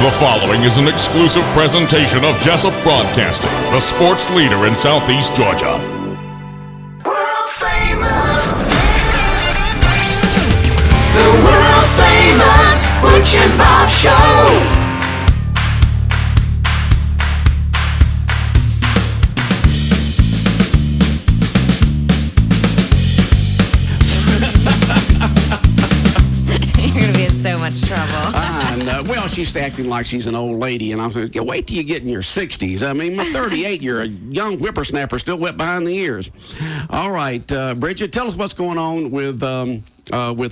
The following is an exclusive presentation of Jesup Broadcasting, the sports leader in Southeast Georgia. World famous. The world famous Butch and Bob Show. So much trouble. Well, she's acting like she's an old lady, and I'm saying, wait till you get in your 60s. I mean, at 38, you're a young whippersnapper, still wet behind the ears. All right, Bridget, tell us what's going on with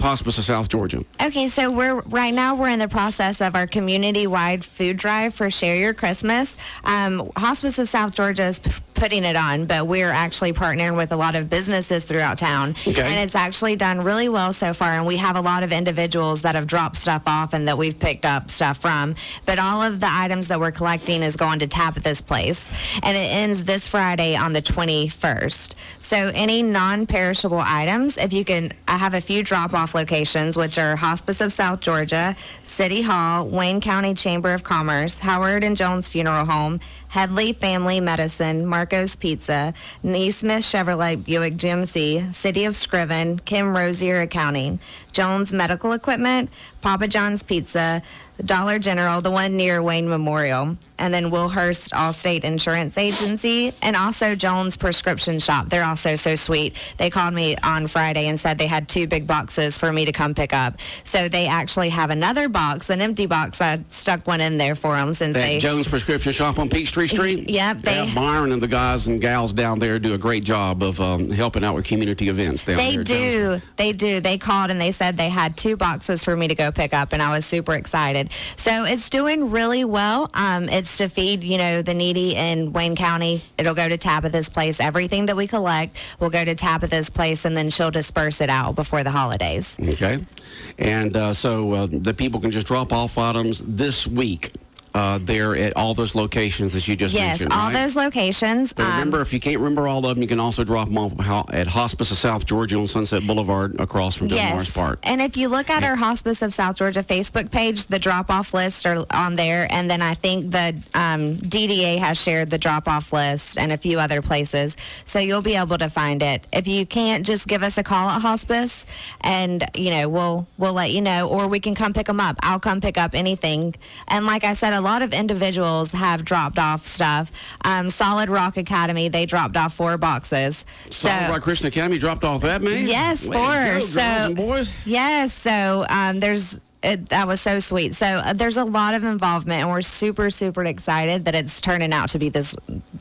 Hospice of South Georgia. Okay, so we're in the process of our community-wide food drive for Share Your Christmas. Hospice of South Georgia is putting it on, but we're actually partnering with a lot of businesses throughout town. Okay. And it's actually done really well so far, and we have a lot of individuals that have dropped stuff off and that we've picked up stuff from. But all of the items that we're collecting is going to Tabitha's Place, and it ends this Friday on the 21st. So any non-perishable items, if you can, I have a few drop-off locations, which are Hospice of South Georgia, City Hall, Wayne County Chamber of Commerce, Howard and Jones Funeral Home, Headley Family Medicine, Marco's Pizza, Neesmith Chevrolet Buick GMC, City of Scriven, Kim Rosier Accounting, Jones Medical Equipment, Papa John's Pizza, Dollar General, the one near Wayne Memorial, and then Wilhurst Allstate Insurance Agency, and also Jones Prescription Shop. They're also so sweet. They called me on Friday and said they had 2 big boxes for me to come pick up. So they actually have another box, an empty box. I stuck one in there for them since they... Jones Prescription Shop on Peachtree Street? Yep. Byron and the guys and gals down there do a great job of helping out with community events down there. They do. They called and they said they had 2 boxes for me to go pick up, and I was super excited. So it's doing really well. It's to feed, the needy in Wayne County. It'll go to Tabitha's Place. Everything that we collect will go to Tabitha's Place, and then she'll disperse it out before the holidays. Okay. And so the people can just drop off items this week. There at all those locations that you just mentioned, Yes, all right? those locations. But remember, if you can't remember all of them, you can also drop them off at Hospice of South Georgia on Sunset Boulevard across from Delmar's Park. And if you look at our Hospice of South Georgia Facebook page, the drop-off lists are on there. And then I think the DDA has shared the drop-off list and a few other places. So you'll be able to find it. If you can't, just give us a call at Hospice, and, we'll let you know. Or we can come pick them up. I'll come pick up anything. And like I said, a lot of individuals have dropped off stuff. Solid Rock Academy, they dropped off 4 boxes. Solid Rock Christian Academy dropped off that many? Yes, 4. Girls and boys. Yes, so that was so sweet. So there's a lot of involvement, and we're super, super excited that it's turning out to be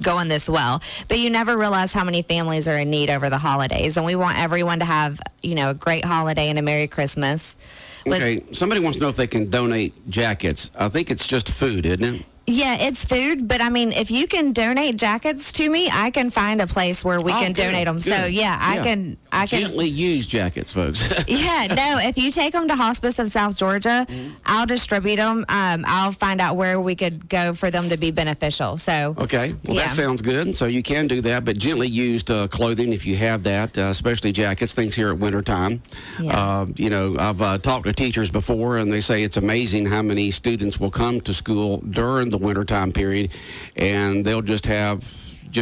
going this well. But you never realize how many families are in need over the holidays, and we want everyone to have, a great holiday and a Merry Christmas. Okay, somebody wants to know if they can donate jackets. I think it's just food, isn't it? Yeah, it's food, but if you can donate jackets to me, I can find a place where we can donate them. Good. So I can Gently used jackets, folks. Yeah, no, if you take them to Hospice of South Georgia, I'll distribute them. I'll find out where we could go for them to be beneficial. So okay, well that sounds good. So you can do that, but gently used clothing if you have that, especially jackets, things here at wintertime. Yeah. I've talked to teachers before, and they say it's amazing how many students will come to school during the wintertime period, and they'll just have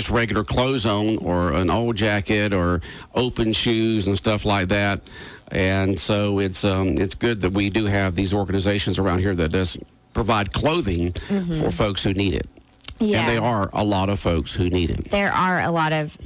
regular clothes on, or an old jacket, or open shoes and stuff like that. And so it's good that we do have these organizations around here that does provide clothing for folks who need it. Yeah. And there are a lot of folks who need it. There are a lot of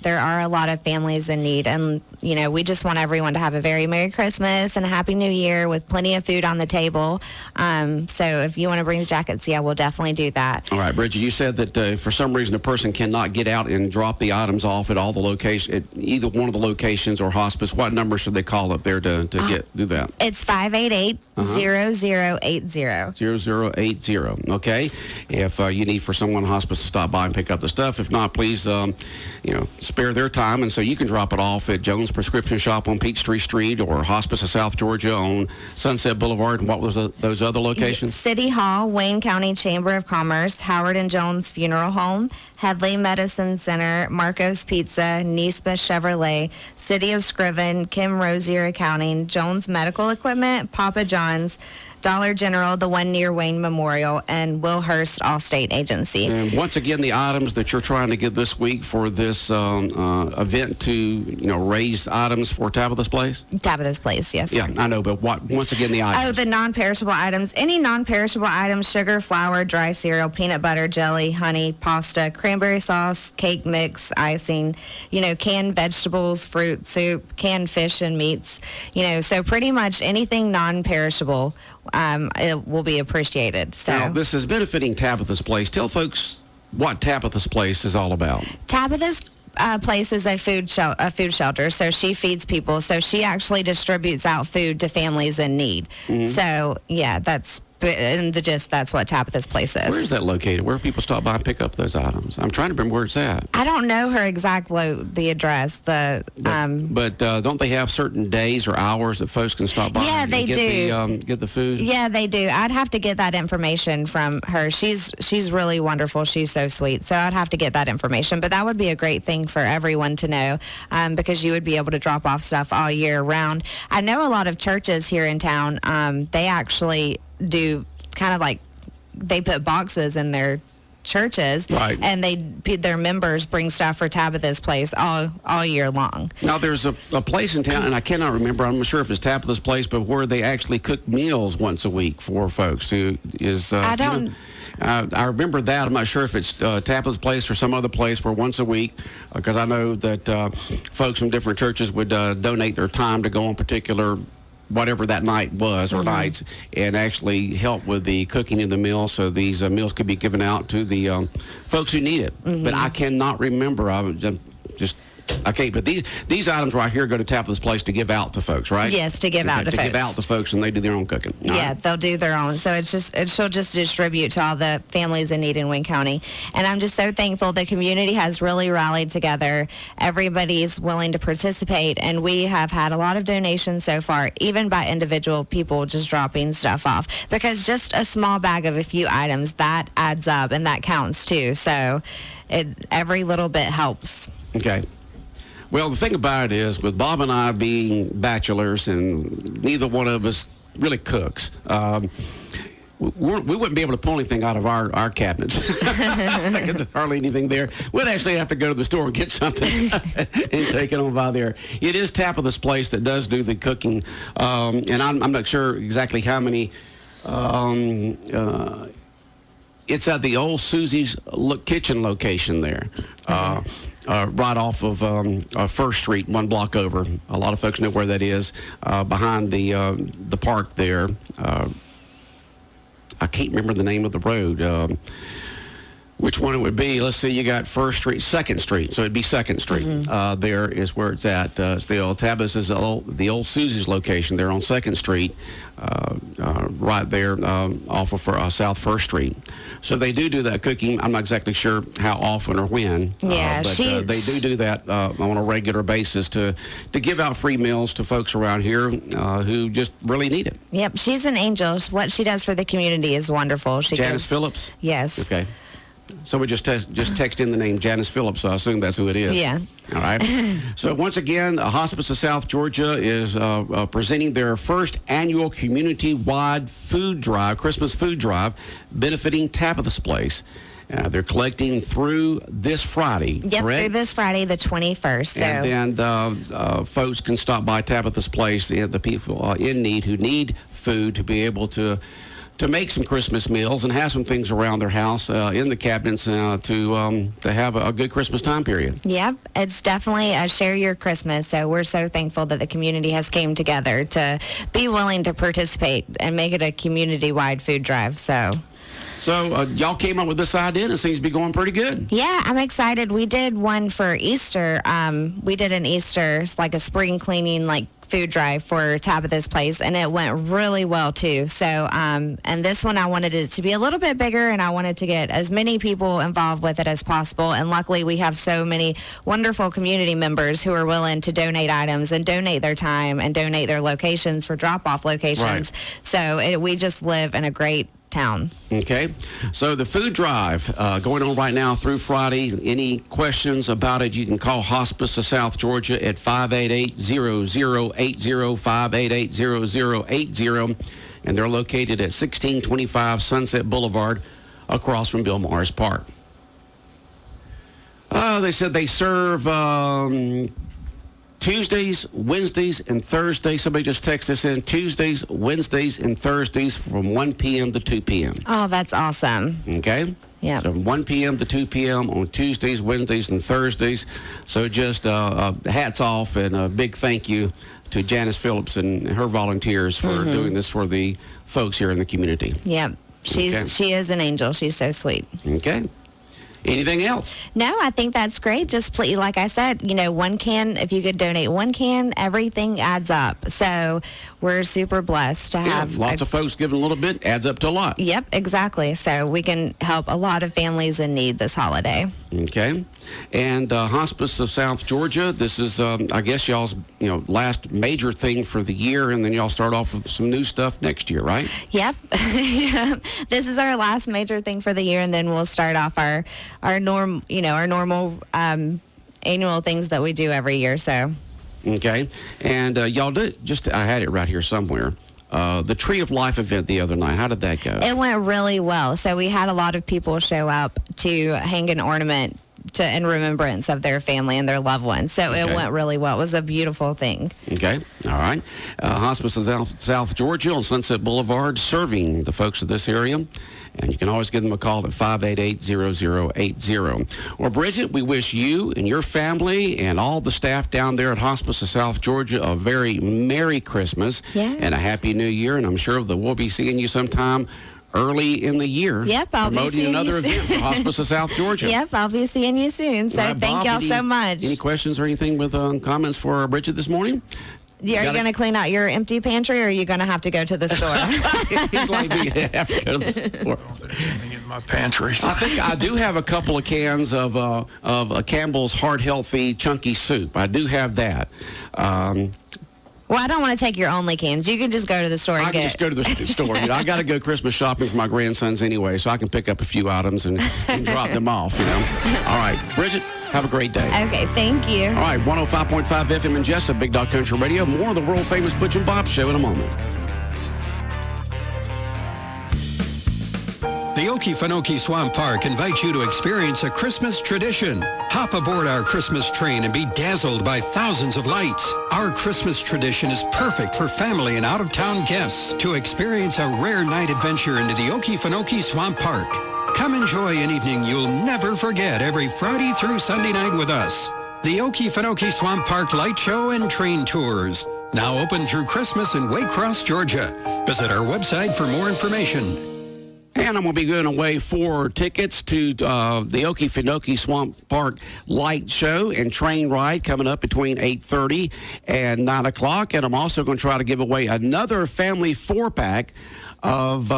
families in need, and we just want everyone to have a very Merry Christmas and a Happy New Year with plenty of food on the table. So if you want to bring the jackets, we'll definitely do that. All right, Bridget, you said that for some reason a person cannot get out and drop the items off at all the locations, at either one of the locations or Hospice. What number should they call up there to do that? It's 588-0080. 0080. Okay. If you need for someone in Hospice to stop by and pick up the stuff, if not, please, spare their time, and so you can drop it off at Jones Prescription Shop on Peachtree Street, or Hospice of South Georgia on Sunset Boulevard. And what was those other locations? City Hall, Wayne County Chamber of Commerce, Howard and Jones Funeral Home, Headley Medicine Center, Marco's Pizza, Neesmith Chevrolet, City of Scriven, Kim Rosier Accounting, Jones Medical Equipment, Papa John's, Dollar General, the one near Wayne Memorial, and Wilhurst Allstate Agency. And once again, the items that you're trying to get this week for this event to, raise items for Tabitha's Place? Tabitha's Place, yes. Yeah, I know, but once again, the items. Oh, the non-perishable items. Any non-perishable items: sugar, flour, dry cereal, peanut butter, jelly, honey, pasta, cranberry sauce, cake mix, icing, canned vegetables, fruit, soup, canned fish and meats. So pretty much anything non-perishable it will be appreciated. So now, this is benefiting Tabitha's Place. Tell folks what Tabitha's Place is all about. Tabitha's Place is a food shelter, so she feeds people. So she actually distributes out food to families in need. Mm-hmm. So, yeah, that's in the gist, that's what Tabitha's Place is. Where is that located? Where people stop by and pick up those items? I'm trying to remember where it's at. I don't know her exact the address. But don't they have certain days or hours that folks can stop by? Yeah, they do. Get the food? Yeah, they do. I'd have to get that information from her. She's really wonderful. She's so sweet. So I'd have to get that information. But that would be a great thing for everyone to know because you would be able to drop off stuff all year round. I know a lot of churches here in town, they actually do kind of like they put boxes in their churches, right, and their members bring stuff for Tabitha's Place all year long. Now there's a place in town, and I cannot remember, I'm not sure if it's Tabitha's Place, but where they actually cook meals once a week for folks who is I don't I remember that. I'm not sure if it's Tabitha's Place or some other place where once a week, because I know that folks from different churches would donate their time to go on particular whatever that night was or nights, and actually help with the cooking of the meal, so these meals could be given out to the folks who need it. But I cannot remember. I can't. But these items right here go to Tabitha's Place to give out to folks, right? Yes, to give out to folks. To give out to folks, and they do their own cooking. Yeah, they'll do their own. So she'll just distribute to all the families in need in Wayne County. And I'm just so thankful the community has really rallied together. Everybody's willing to participate, and we have had a lot of donations so far, even by individual people just dropping stuff off. Because just a small bag of a few items, that adds up, and that counts too. So every little bit helps. Okay. Well, the thing about it is, with Bob and I being bachelors, and neither one of us really cooks, we wouldn't be able to pull anything out of our cabinets. There's hardly anything there. We'd actually have to go to the store and get something and take it on by there. It is Tabitha's Place that does do the cooking, and I'm not sure exactly how many. It's at the old Susie's kitchen location there. Right off of First Street, one block over. A lot of folks know where that is, behind the park there. I can't remember the name of the road. Which one it would be? Let's see. You got First Street, Second Street, so it'd be Second Street. There is where it's at. It's the old Tabitha's is the old Susie's location there on Second Street, right there off of South First Street. So they do that cooking. I'm not exactly sure how often or when. Yeah, but they do that on a regular basis to give out free meals to folks around here who just really need it. Yep, she's an angel. What she does for the community is wonderful. Janice Phillips? Yes. Okay. So we just text in the name Janice Phillips, so I assume that's who it is. Yeah. All right. So once again, Hospice of South Georgia is presenting their first annual community-wide food drive, Christmas food drive, benefiting Tabitha's Place. They're collecting through this Friday, Yep, correct? through this Friday, the 21st. So. And then folks can stop by Tabitha's Place, the people in need who need food to be able to make some Christmas meals and have some things around their house in the cabinets to have a good Christmas time period. Yep, it's definitely a share your Christmas. So we're so thankful that the community has came together to be willing to participate and make it a community-wide food drive. So y'all came up with this idea, and it seems to be going pretty good. Yeah, I'm excited. We did one for Easter. We did an Easter, like a spring cleaning, food drive for Tabitha's Place, and it went really well too. So, and this one I wanted it to be a little bit bigger, and I wanted to get as many people involved with it as possible. And luckily, we have so many wonderful community members who are willing to donate items and donate their time and donate their locations for drop-off locations. Right. So we just live in a great town. Okay, so the food drive going on right now through Friday. Any questions about it, you can call Hospice of South Georgia at 588-0080, 588-0080. and they're located at 1625 Sunset Boulevard across from Bill Morris Park. They said they serve Tuesdays, Wednesdays, and Thursdays. Somebody just texted us in. Tuesdays, Wednesdays, and Thursdays from 1 p.m. to 2 p.m. Oh, that's awesome. Okay? Yeah. So from 1 p.m. to 2 p.m. on Tuesdays, Wednesdays, and Thursdays. So just hats off and a big thank you to Janice Phillips and her volunteers for doing this for the folks here in the community. Yep. She is an angel. She's so sweet. Okay. Anything else? No, I think that's great. Just please, like I said, one can, if you could donate one can, everything adds up. So we're super blessed to have. Lots of folks giving a little bit, adds up to a lot. Yep, exactly. So we can help a lot of families in need this holiday. Okay. And Hospice of South Georgia, this is, I guess, y'all's last major thing for the year, and then y'all start off with some new stuff next year, right? Yep. Yep. This is our last major thing for the year, and then we'll start off our normal annual things that we do every year. So. Okay. And y'all did, I had it right here somewhere. The Tree of Life event the other night, how did that go? It went really well. So we had a lot of people show up to hang an ornament in remembrance of their family and their loved ones. So it went really well. It was a beautiful thing. Okay. All right. Hospice of South Georgia on Sunset Boulevard, serving the folks of this area. And you can always give them a call at 588-0080. Well, Bridget, we wish you and your family and all the staff down there at Hospice of South Georgia a very Merry Christmas and a Happy New Year. And I'm sure that we'll be seeing you sometime early in the year. Yep, I'll be promoting seeing another you soon. event for Hospice of South Georgia. Yep, I'll be seeing you soon. So right, thank Bob, y'all so much. Any questions or anything with comments for Bridget this morning? Are you going to clean out your empty pantry, or are you going to have to go to the store? He's like me. I have to go to the store. I don't think there's anything in my pantry. I think I do have a couple of cans of Campbell's Heart Healthy Chunky Soup. I do have that. Well, I don't want to take your only cans. You can just go to the store and I can just go to the store. I got to go Christmas shopping for my grandsons anyway, so I can pick up a few items and drop them off, All right, Bridget, have a great day. Okay, thank you. All right, 105.5 FM in Jesup, Big Dog Country Radio. More of the world-famous Butch and Bob Show in a moment. The Okefenokee Swamp Park invites you to experience a Christmas tradition. Hop aboard our Christmas train and be dazzled by thousands of lights. Our Christmas tradition is perfect for family and out-of-town guests to experience a rare night adventure into the Okefenokee Swamp Park. Come enjoy an evening you'll never forget every Friday through Sunday night with us. The Okefenokee Swamp Park Light Show and Train Tours. Now open through Christmas in Waycross, Georgia. Visit our website for more information. And I'm going to be giving away 4 tickets to the Okefenokee Swamp Park Light Show and Train Ride coming up between 8:30 and 9 o'clock. And I'm also going to try to give away another family 4-pack of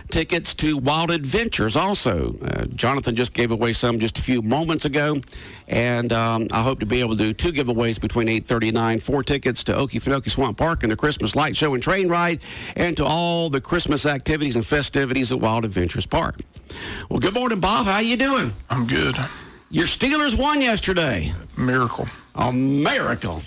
tickets to Wild Adventures also. Jonathan just gave away some just a few moments ago, and I hope to be able to do 2 giveaways between 8:30 and 9. 4 tickets to Okefenokee Swamp Park and the Christmas Light Show and Train Ride, and to all the Christmas activities and festivities at Wild Adventures Park. Well, good morning, Bob. How you doing? I'm good. Your Steelers won yesterday. Miracle. A miracle.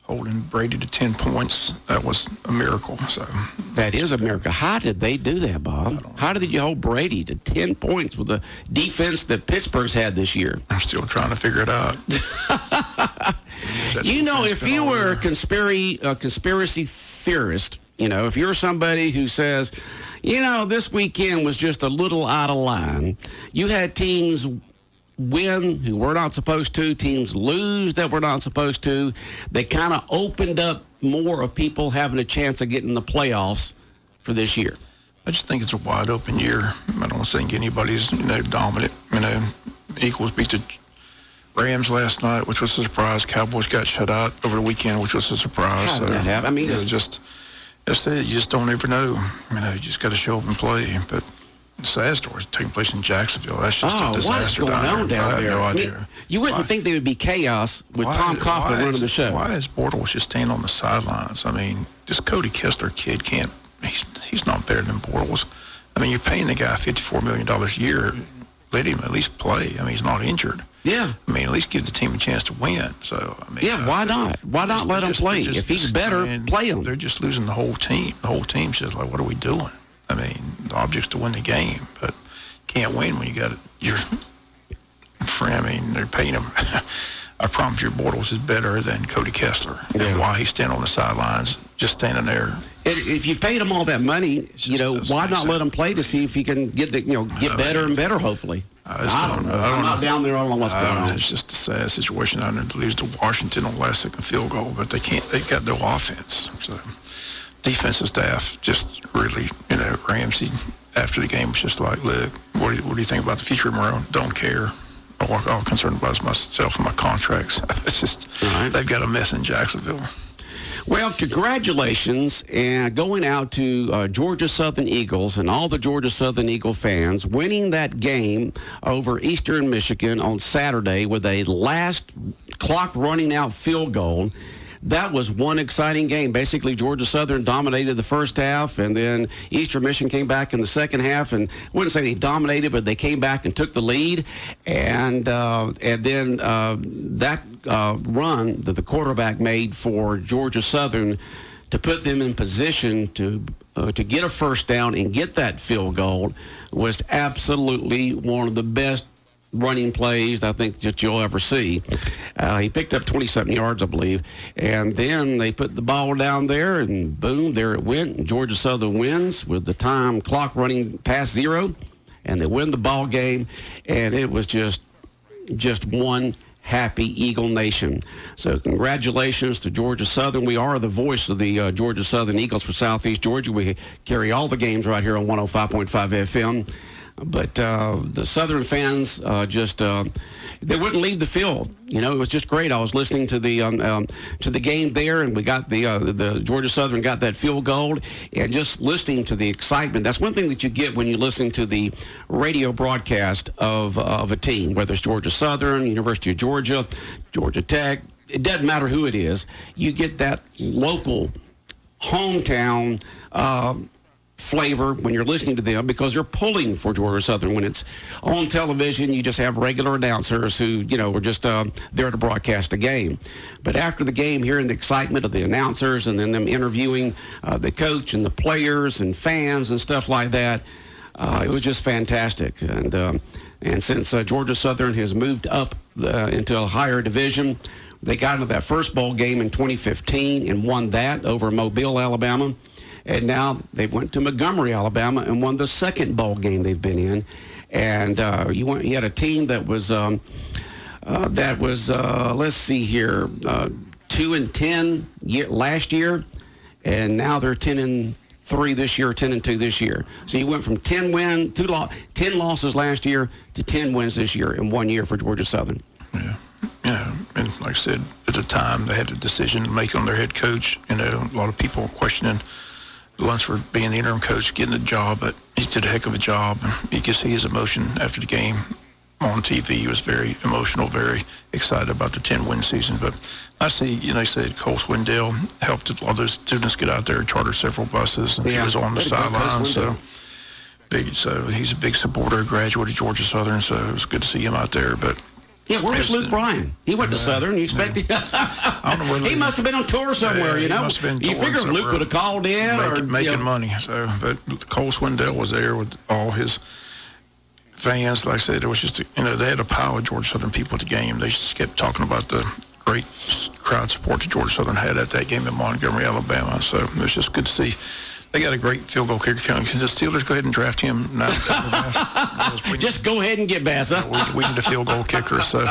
Holding Brady to 10 points, that was a miracle. So that is a miracle. How did they do that, Bob? How did you hold Brady to 10 points with the defense that Pittsburgh's had this year? I'm still trying to figure it out. If you were a conspiracy theorist, if you're somebody who says, this weekend was just a little out of line, you had teams win who were not supposed to, teams lose that were not supposed to. They kind of opened up more of people having a chance of getting the playoffs for this year. I just think it's a wide open year. I don't think anybody's dominant. Eagles beat the Rams last night, which was a surprise. Cowboys got shut out over the weekend, which was a surprise. How did that happen? I mean, it's just that's it. You just don't ever know. You just got to show up and play. But the sad stories taking place in Jacksonville. That's just a disaster. What is going on down there? I have no idea. You wouldn't think there would be chaos with Tom Coughlin running the show. Why is Bortles just standing on the sidelines? Just Cody Kessler kid can't. He's not better than Bortles. You're paying the guy $54 million a year. let him at least play. I mean, he's not injured. Yeah. I mean, at least give the team a chance to win. So, I mean, Yeah, why not? Why not let him play? If he's better, play him. They're just losing the whole team. The whole team's just like, what are we doing? I mean, the object's to win the game, but can't win when you got your friend. I mean, they're paying him. I promise you, Bortles is better than Cody Kessler. Yeah. And why he's standing on the sidelines, just standing there. If you've paid him all that money, why not let him play to see if he can get better and better, hopefully? I don't know. I'm not down there. I don't know what's going on. It's just a sad situation. I know to lose to Washington on last second field goal, but they can't. They've got no offense. So defensive staff just really, Ramsey after the game was just like, look, what do you think about the future, Morrow? Don't care. All concerned about is myself and my contracts. It's just They've got a mess in Jacksonville. Well, congratulations, and going out to Georgia Southern Eagles and all the Georgia Southern Eagle fans winning that game over Eastern Michigan on Saturday with a last clock running out field goal. That was one exciting game. Basically, Georgia Southern dominated the first half, and then Eastern Michigan came back in the second half. And I wouldn't say they dominated, but they came back and took the lead. And then that run that the quarterback made for Georgia Southern to put them in position to get a first down and get that field goal was absolutely one of the best running plays I think that you'll ever see. He picked up 20-something yards, I believe, and then they put the ball down there, and boom, there it went. And Georgia Southern wins with the time clock running past zero, and they win the ball game, and it was just one happy Eagle Nation. So congratulations to Georgia Southern. We are the voice of the Georgia Southern Eagles for Southeast Georgia. We carry all the games right here on 105.5 FM. But the Southern fans they wouldn't leave the field. It was just great. I was listening to the game there, and we got the Georgia Southern got that field goal, and just listening to the excitement. That's one thing that you get when you're listening to the radio broadcast of a team, whether it's Georgia Southern, University of Georgia, Georgia Tech. It doesn't matter who it is. You get that local, hometown flavor when you're listening to them, because you're pulling for Georgia Southern. When it's on television, you just have regular announcers who, are just there to broadcast a game. But after the game, hearing the excitement of the announcers and then them interviewing the coach and the players and fans and stuff like that, it was just fantastic. And since Georgia Southern has moved up into a higher division, they got into that first bowl game in 2015 and won that over Mobile, Alabama. And now they went to Montgomery, Alabama, and won the second bowl game they've been in. And you had a team that was let's see here, 2-10 last year, and now they're 10-3 this year, 10-2 this year. So you went from 10 losses last year to 10 wins this year in 1 year for Georgia Southern. Yeah, and like I said, at the time they had a decision to make on their head coach. A lot of people were questioning Lunsford being the interim coach, getting the job, but he did a heck of a job. You could see his emotion after the game on TV. He was very emotional, very excited about the 10-win season. But I see, they said Cole Swindell helped a lot of those students get out there, charter several buses, and he was on the sidelines. So he's a big supporter, graduate of Georgia Southern, so it was good to see him out there. But yeah, where was Luke Bryan? He went to Southern. You expect he must have been on tour somewhere, He must have been You figured somewhere. Luke would have called in making money. So, but Cole Swindell was there with all his fans. Like I said, it was just they had a pile of Georgia Southern people at the game. They just kept talking about the great crowd support that Georgia Southern had at that game in Montgomery, Alabama. So it was just good to see. They got a great field goal kicker coming. Can the Steelers go ahead and draft him now? Just go ahead and get Bass. We need a field goal kicker, so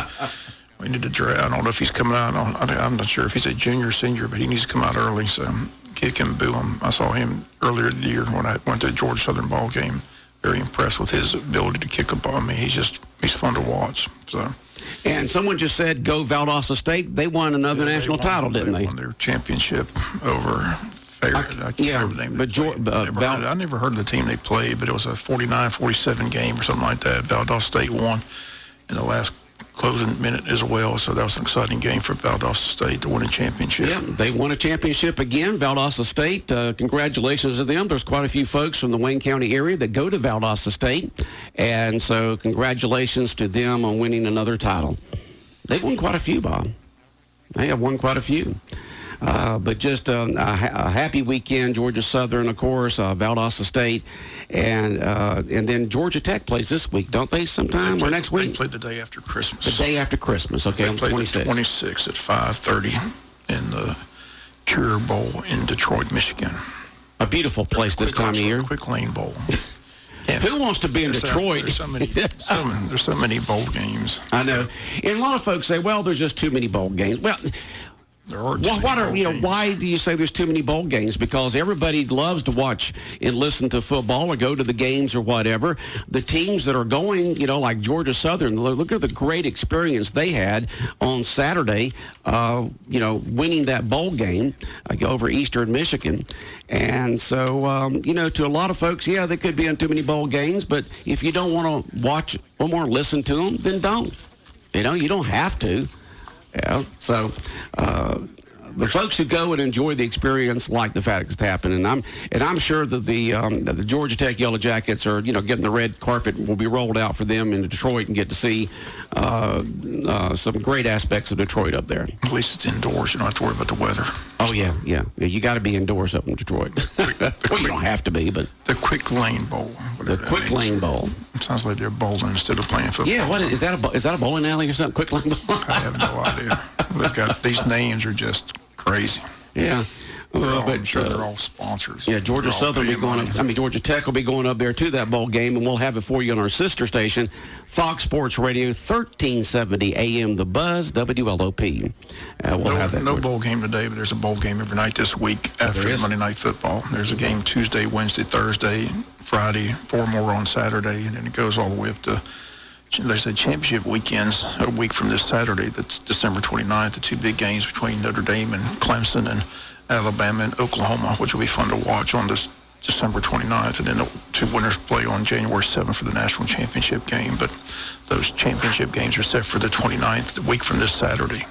we need to draft. I don't know if he's coming out. I'm not sure if he's a junior or senior, but he needs to come out early. So kick him, boo him. I saw him earlier in the year when I went to the Georgia Southern ball game. Very impressed with his ability to kick a ball. I mean, he's fun to watch. So. And someone just said, go Valdosta State. They won another national title, didn't they? They won their championship over... I can't remember the name. I never heard of the team they played, but it was a 49-47 game or something like that. Valdosta State won in the last closing minute as well. So that was an exciting game for Valdosta State to win a championship. Yeah, they won a championship again, Valdosta State. Congratulations to them. There's quite a few folks from the Wayne County area that go to Valdosta State, and so congratulations to them on winning another title. They've won quite a few, Bob. They have won quite a few. But just a happy weekend. Georgia Southern, of course, Valdosta State, and then Georgia Tech plays this week, don't they? Sometime or next week? They played the day after Christmas. The day after Christmas. Okay, on the 26th. 26th at 5:30 in the Cure Bowl in Detroit, Michigan. A beautiful place this time of year. Quick Lane Bowl. Yeah. Who wants to be in Detroit? There's so many bowl games. I know, and a lot of folks say, "Well, there's just too many bowl games." Well. Why do you say there's too many bowl games? Because everybody loves to watch and listen to football or go to the games or whatever. The teams that are going, like Georgia Southern, look at the great experience they had on Saturday, winning that bowl game over Eastern Michigan. And so, to a lot of folks, yeah, they could be in too many bowl games, but if you don't want to watch or listen to them, then don't. You don't have to. Yeah, so the folks who go and enjoy the experience like the fact it's happening, and I'm sure that the Georgia Tech Yellow Jackets are getting the red carpet will be rolled out for them in Detroit and get to see some great aspects of Detroit up there. At least it's indoors; you don't have to worry about the weather. Oh yeah. You got to be indoors up in Detroit. Well, you don't have to be, but the Quick Lane Bowl. The Quick Lane Bowl. Sounds like they're bowling instead of playing football. Yeah, what is that a bowling alley or something? Quick Lane Bowl? I have no idea. They've got these names are just crazy. Yeah. But I'm sure they're all sponsors. Yeah, Georgia Southern will be going up. Georgia Tech will be going up there to that bowl game, and we'll have it for you on our sister station, Fox Sports Radio, 1370 AM The Buzz, WLOP. We'll have that. No bowl game today, but there's a bowl game every night this week after Monday Night Football. There's a game Tuesday, Wednesday, Thursday, Friday, 4 more on Saturday, and then it goes all the way up to, they said, championship weekends a week from this Saturday. That's December 29th, the two big games between Notre Dame and Clemson and Alabama and Oklahoma, which will be fun to watch on this December 29th. And then the two winners play on January 7th for the national championship game. But those championship games are set for the 29th, the week from this Saturday.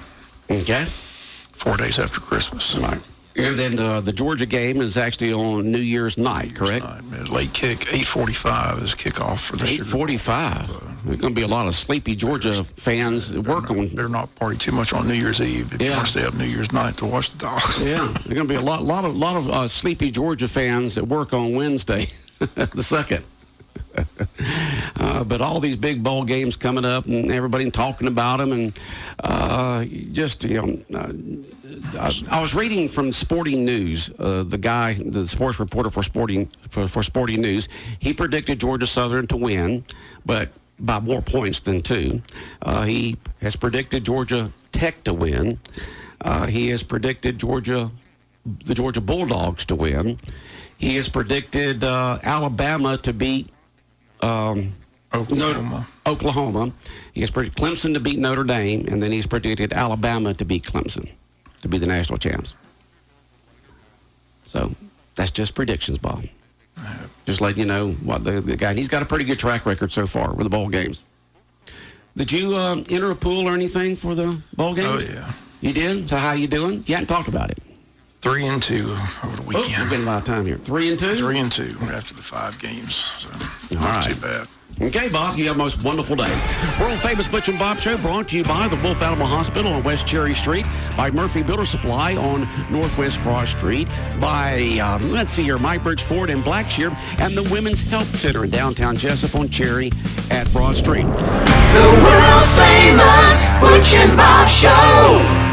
Okay. 4 days after Christmas. Right. And then the Georgia game is actually on New Year's night, correct? Late kick, 8:45 is kickoff for the 8:45. There's going to be a lot of sleepy Georgia fans working. They're not party too much on New Year's Eve. If you want to stay up New Year's night to watch the Dogs. Yeah, there's going to be a lot of sleepy Georgia fans that work on Wednesday, the 2nd. But all these big bowl games coming up, and everybody talking about them, and I was reading from Sporting News. The sports reporter for Sporting News, he predicted Georgia Southern to win, but by more points than 2. He has predicted Georgia Tech to win. He has predicted the Georgia Bulldogs to win. He has predicted Alabama to beat Oklahoma. He has predicted Clemson to beat Notre Dame, and then he's predicted Alabama to beat Clemson, to be the national champs. So that's just predictions, Bob. Just letting you know what the guy, and he's got a pretty good track record so far with the bowl games. Did you enter a pool or anything for the bowl games? Oh, yeah. You did? So how you doing? You hadn't talked about it. 3-2 over the weekend. We've been a lot of time here. 3-2? 3-2 after the 5 games. So not too bad. Okay, Bob, you have a most wonderful day. World famous Butch and Bob Show brought to you by the Wolf Animal Hospital on West Cherry Street, by Murphy Builder Supply on Northwest Broad Street, by, Mike Bridge Ford in Blackshear, and the Women's Health Center in downtown Jesup on Cherry at Broad Street. The world famous Butch and Bob Show.